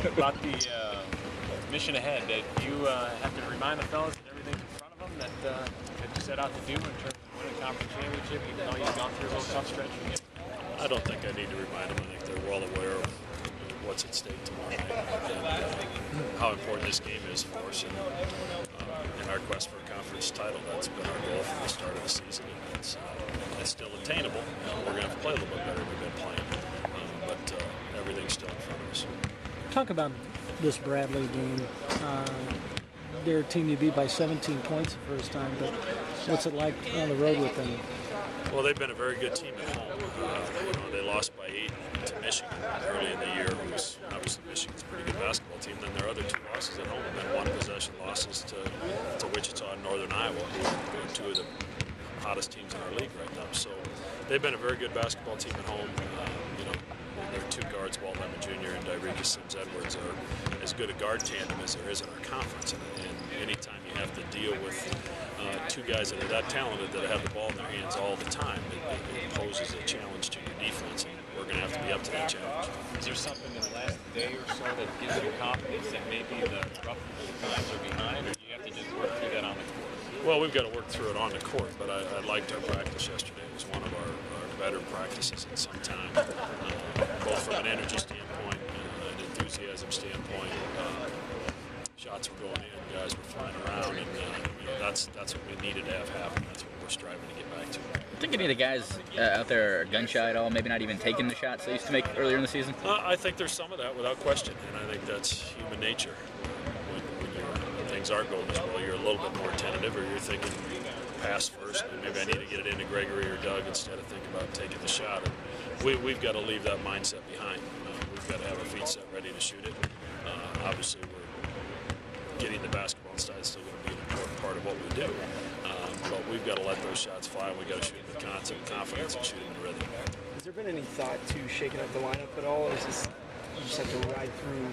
About the mission ahead, that you have to remind the fellas that everything's in front of them that you set out to do in terms of winning a conference championship, even though you've gone through a little tough stretch. I don't think I need to remind them. I think they're well aware of what's at stake tomorrow night and how important this game is for us. And in our quest for a conference title, that's been our goal from the start of the season. And it's still attainable. We're going to have to play a little bit better than we've been playing. But everything's still in front of us. Talk about this Bradley game. Their team you beat by 17 points the first time, but what's it like on the road with them? Well, they've been a very good team at home. They lost by 8 to Michigan early in the year, who's obviously Michigan's a pretty good basketball team. Then their other 2 losses at home have been one-possession losses to Wichita and Northern Iowa, who are 2 of the hottest teams in our league right now. So they've been a very good basketball team at home. Their 2 guards, Walt Lemon Jr. and Dyreka Sims-Edwards, are as good a guard tandem as there is in our conference. And anytime you have to deal with 2 guys that are that talented that have the ball in their hands all the time, it poses a challenge to your defense, and we're going to have to be up to that challenge. Is there something in the last day or so that gives you confidence that maybe the rough times are behind, or do you have to just work through that on the court? Well, we've got to work through it on the court, but I liked our practice yesterday. It was one of our better practices in some time, both from an energy standpoint and an enthusiasm standpoint. Shots were going in, guys were flying around, and that's what we needed to have happen. That's what we're striving to get back to. I think any of the guys out there are gun shy at all, maybe not even taking the shots they used to make earlier in the season? I think there's some of that without question, and I think that's human nature. When things aren't going as well, you're a little bit more tentative, or you're thinking pass first, and maybe I need to get it into Gregory or Doug instead of thinking about taking the shot. And we've got to leave that mindset behind. We've got to have our feet set ready to shoot it. Obviously, we're getting the basketball inside is still going to be an important part of what we do. But we've got to let those shots fly. We've got to shoot them with confidence and shoot them in rhythm. Has there been any thought to shaking up the lineup at all, or is this you just have to ride through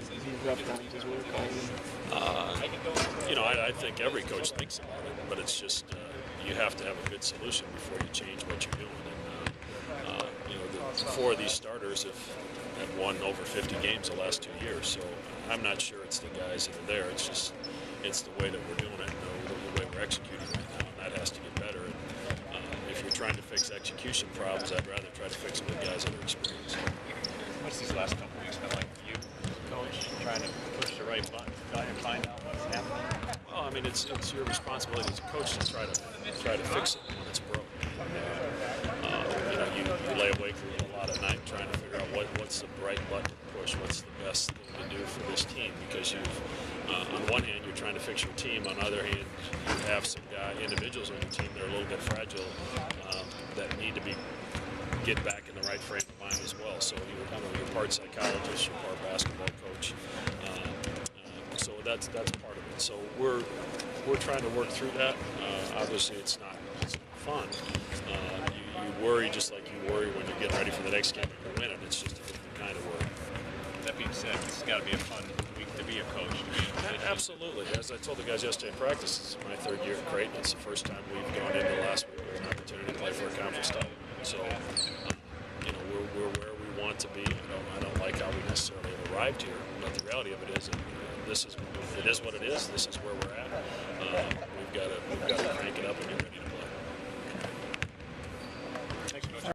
these rough times, as we're calling them? I think every coach thinks about it, but it's just you have to have a good solution before you change what you're doing. And the 4 of these starters have won over 50 games the last 2 years, so I'm not sure it's the guys that are there. It's the way that we're doing it, the way we're executing right now, and that has to get better. And if you're trying to fix execution problems, I'd rather try to fix them with guys that are experienced. What's these last couple weeks been like for you, coach, trying to push the right button, trying to find out what's happening? Well, I mean, it's your responsibility as a coach to try to fix it when it's broke. You lay awake a lot at night trying to figure out what's the right button to push, what's the best thing to do for this team, because on one hand you're trying to fix your team, on the other hand you have some individuals on your team that are a little bit fragile that need to get back in the right frame of mind as well. So you're part psychologist, you're part basketball coach. So that's part of it. So we're trying to work through that. Obviously, it's not fun. You worry just like you worry when you're getting ready for the next game and you're winning. It's just a different kind of worry. That being said, it's got to be a fun week to be a coach. Absolutely. As I told the guys yesterday in practice, it's my 3rd year at Creighton. It's the first time we've gone into last week with an opportunity to play for a conference title. So, we're where we want to be. I don't like how we necessarily have arrived here, but the reality of it is, it is what it is. This is where we're at. We've got to crank it up and get ready to play.